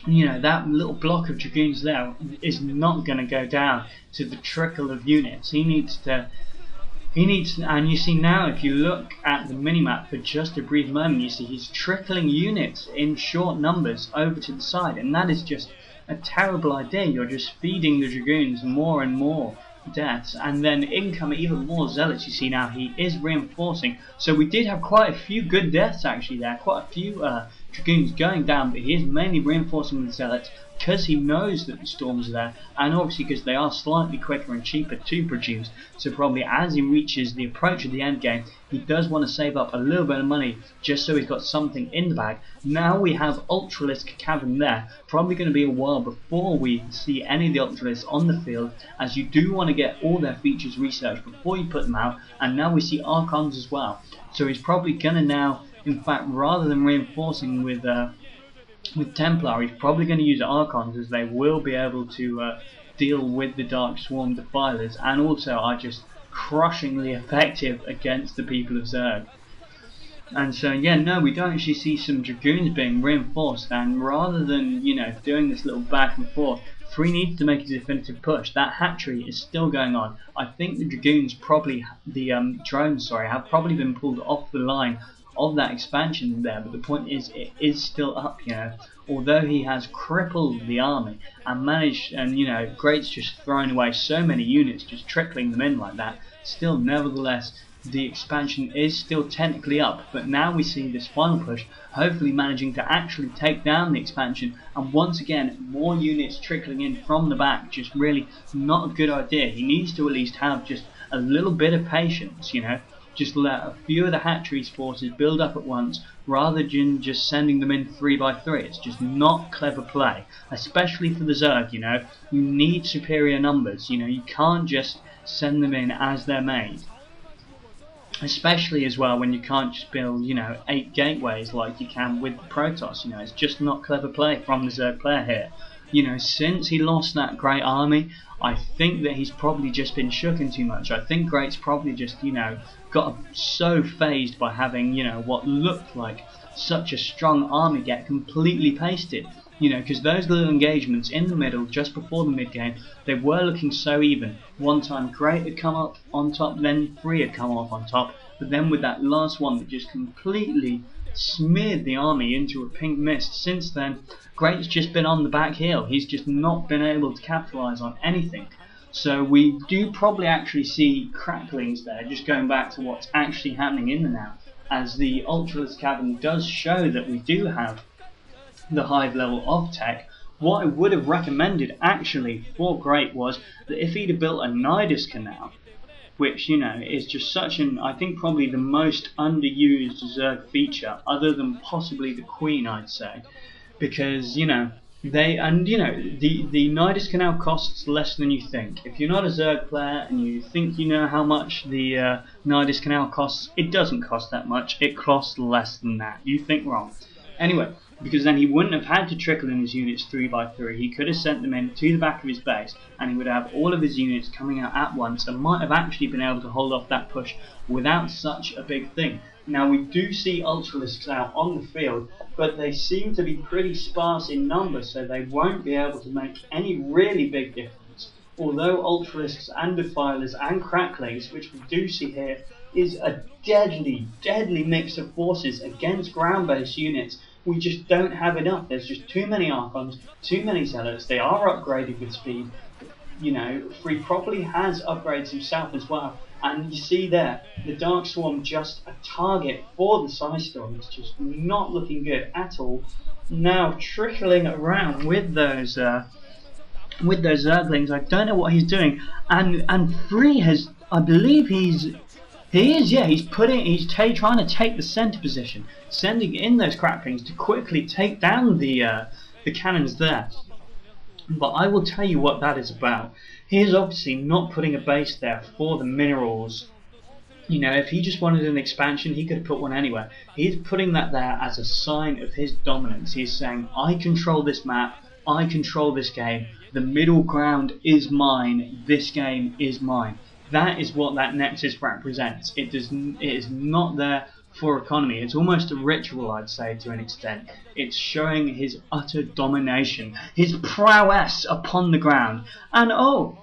you know, that little block of dragoons there is not going to go down to the trickle of units. And you see now, if you look at the minimap for just a brief moment, you see he's trickling units in short numbers over to the side, and that is just a terrible idea. You're just feeding the dragoons more and more deaths, and then in come even more zealots. You see now he is reinforcing, so we did have quite a few good deaths actually there, quite a few dragoons going down, but he is mainly reinforcing the zealots because he knows that the storms are there, and obviously because they are slightly quicker and cheaper to produce. So probably as he reaches the approach of the end game, he does want to save up a little bit of money just so he's got something in the bag. Now we have Ultralisk Cavern there. Probably going to be a while before we see any of the Ultralisks on the field, as you do want to get all their features researched before you put them out. And now we see Archons as well. So he's probably going to now, in fact, rather than reinforcing with Templar, he's probably going to use Archons, as they will be able to deal with the Dark Swarm Defilers, and also are just crushingly effective against the people of Zerg. And so yeah, no, we don't actually see some Dragoons being reinforced, and rather than, you know, doing this little back and forth, 3 needs to make a definitive push. That hatchery is still going on. I think the Dragoons probably, the drones, sorry, have probably been pulled off the line of that expansion there, but the point is, it is still up, you know. Although he has crippled the army and managed, and you know, Great's just thrown away so many units, just trickling them in like that, still nevertheless the expansion is still technically up. But now we see this final push hopefully managing to actually take down the expansion, and once again more units trickling in from the back. Just really not a good idea. He needs to at least have just a little bit of patience, you know. Just let a few of the hatcheries forces build up at once, rather than just sending them in 3 by 3. It's just not clever play, especially for the Zerg, you know. You need superior numbers, you know. You can't just send them in as they're made. Especially as well when you can't just build, you know, 8 gateways like you can with the Protoss, you know. It's just not clever play from the Zerg player here. You know, since he lost that great army, I think that he's probably just been shooken too much. I think Great's probably just, you know, got so phased by having, you know, what looked like such a strong army get completely pasted. You know, because those little engagements in the middle, just before the mid game, they were looking so even. One time Great had come up on top, then 3 had come off on top, but then with that last one that just completely smeared the army into a pink mist, since then Great's just been on the back heel. He's just not been able to capitalise on anything. So we do probably actually see cracklings there, just going back to what's actually happening in the now, as the Ultralisk Cavern does show that we do have the hive level of tech. What I would have recommended actually for Great was that if he'd have built a Nidus Canal, which, you know, is just such an, I think probably the most underused Zerg feature, other than possibly the Queen, I'd say, because, you know, the Nidus Canal costs less than you think. If you're not a Zerg player and you think you know how much the Nidus Canal costs, it doesn't cost that much. It costs less than that. You think wrong. Anyway, because then he wouldn't have had to trickle in his units 3 by 3. He could have sent them in to the back of his base, and he would have all of his units coming out at once, and might have actually been able to hold off that push without such a big thing. Now we do see Ultralisks out on the field, but they seem to be pretty sparse in number, so they won't be able to make any really big difference. Although Ultralisks and Defilers and Cracklings, which we do see here, is a deadly mix of forces against ground-based units, we just don't have enough. There's just too many Archons, too many Zealots. They are upgraded with speed. You know, Free properly has upgrades himself as well. And you see there, the Dark Swarm just a target for the Psystorm. It's just not looking good at all. Now trickling around with those Zerglings. I don't know what he's doing. And Free has, I believe he's trying to take the center position, sending in those cracklings to quickly take down the cannons there. But I will tell you what that is about. He is obviously not putting a base there for the minerals. You know, if he just wanted an expansion, he could have put one anywhere. He's putting that there as a sign of his dominance. He's saying, I control this map, I control this game, the middle ground is mine, this game is mine. That is what that Nexus represents. It is not there for economy. It's almost a ritual, I'd say, to an extent. It's showing his utter domination, his prowess upon the ground. And oh,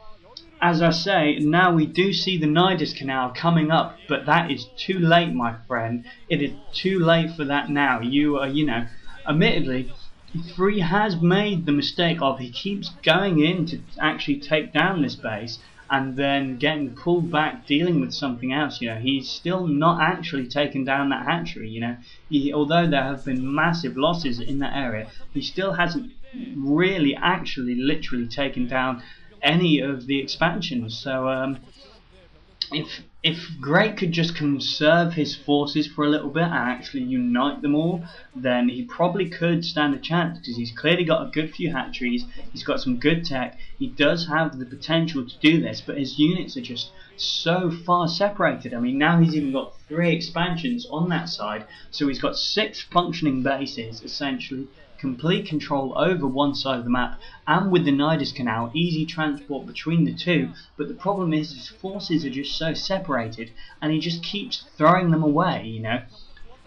as I say, now we do see the Nidus Canal coming up, but that is too late, my friend. It is too late for that now. You are, admittedly, Free has made the mistake of he keeps going in to actually take down this base and then getting pulled back, dealing with something else. He's still not actually taken down that hatchery. Although there have been massive losses in that area, he still hasn't really actually literally taken down any of the expansions. So if Great could just conserve his forces for a little bit and actually unite them all, then he probably could stand a chance, because he's clearly got a good few hatcheries, he's got some good tech, he does have the potential to do this, but his units are just so far separated. I mean, now he's even got 3 expansions on that side, so he's got 6 functioning bases, essentially, complete control over one side of the map, and with the Nidus Canal, easy transport between the two. But the problem is his forces are just so separated, and he just keeps throwing them away,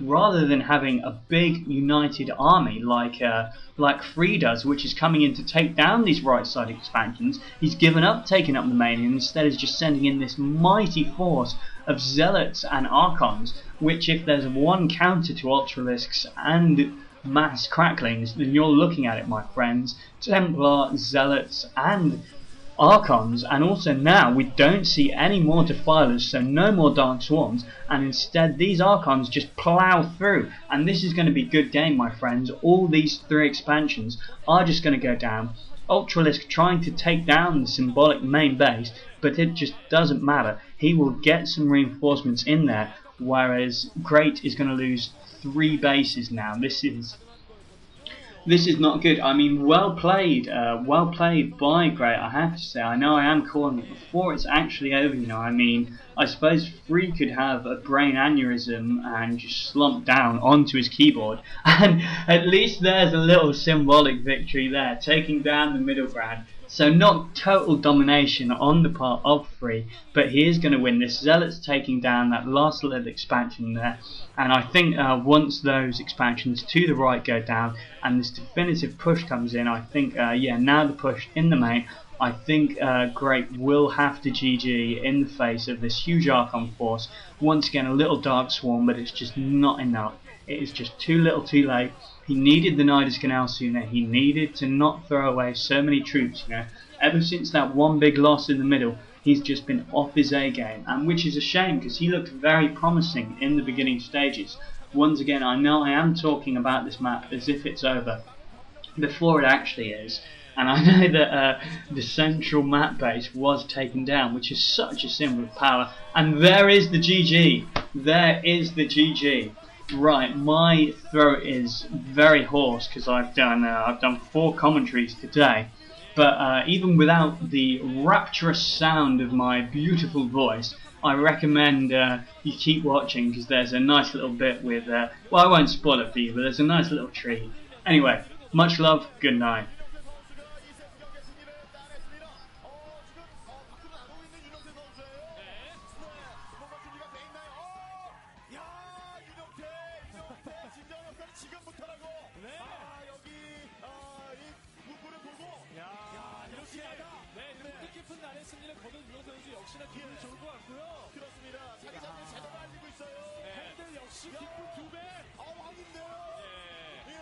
rather than having a big united army like Free does, which is coming in to take down these right side expansions. He's given up taking up the main, and instead is just sending in this mighty force of Zealots and Archons, which, if there's one counter to Ultralisks and mass cracklings, then you're looking at it, my friends. Templar, Zealots, and Archons, and also now we don't see any more Defilers, so no more Dark Swarms, and instead these Archons just plough through, and this is going to be good game, my friends. All these 3 expansions are just going to go down. Ultralisk trying to take down the symbolic main base, but it just doesn't matter. He will get some reinforcements in there, whereas Great is going to lose 3 bases now. This is not good. I mean, well played by Great, I have to say. I know I am calling it before it's actually over. I mean, I suppose Free could have a brain aneurysm and just slump down onto his keyboard, and at least there's a little symbolic victory there, taking down the middle ground. So not total domination on the part of Free, but he is going to win this. Zealot's taking down that last little expansion there, and I think once those expansions to the right go down and this definitive push comes in, I think, now the push in the main, I think Great will have to GG in the face of this huge Archon force. Once again, a little Dark Swarm, but it's just not enough. It is just too little too late. He needed the Nidus Canal sooner. He needed to not throw away so many troops. Ever since that one big loss in the middle, he's just been off his A game, and which is a shame, because he looked very promising in the beginning stages. Once again, I know I am talking about this map as if it's over, before it actually is. And I know that the central map base was taken down, which is such a symbol of power. And there is the GG. There is the GG. Right, my throat is very hoarse because I've done 4 commentaries today. But even without the rapturous sound of my beautiful voice, I recommend you keep watching, because there's a nice little bit with, well, I won't spoil it for you, but there's a nice little treat. Anyway, much love, good night. 승리를 거둔 유영 선수 역시나 기분이 좋을 것 같고요. 그렇습니다. 자기 자신을 제대로 알리고 있어요. 팬들 역시 기쁨 2배. 왕인데요. 예.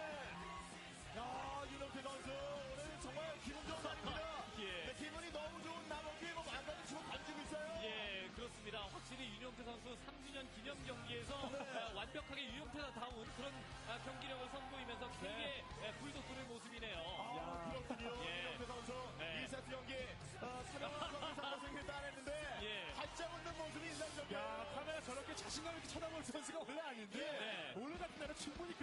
야, 유영태 선수 오늘 정말 기분 좋은 날입니다. 예. 기분이 너무 좋은 나머지 많은 주고 가지고 있어요. 예, 그렇습니다. 확실히 윤영태 선수 3주년 기념 경기에서 완벽하게 유영태다운 그런 경기력을 선보이면서 크게 불도 쏘는 모습이네요. 그렇군요. 유영태 선수 2세트 경기 승리를 따냈는데 활짝 웃는 모습이 인상적이에요. 카메라 저렇게 자신감 있게 쳐다볼 선수가 원래 아닌데 오늘 같은 날은 충분히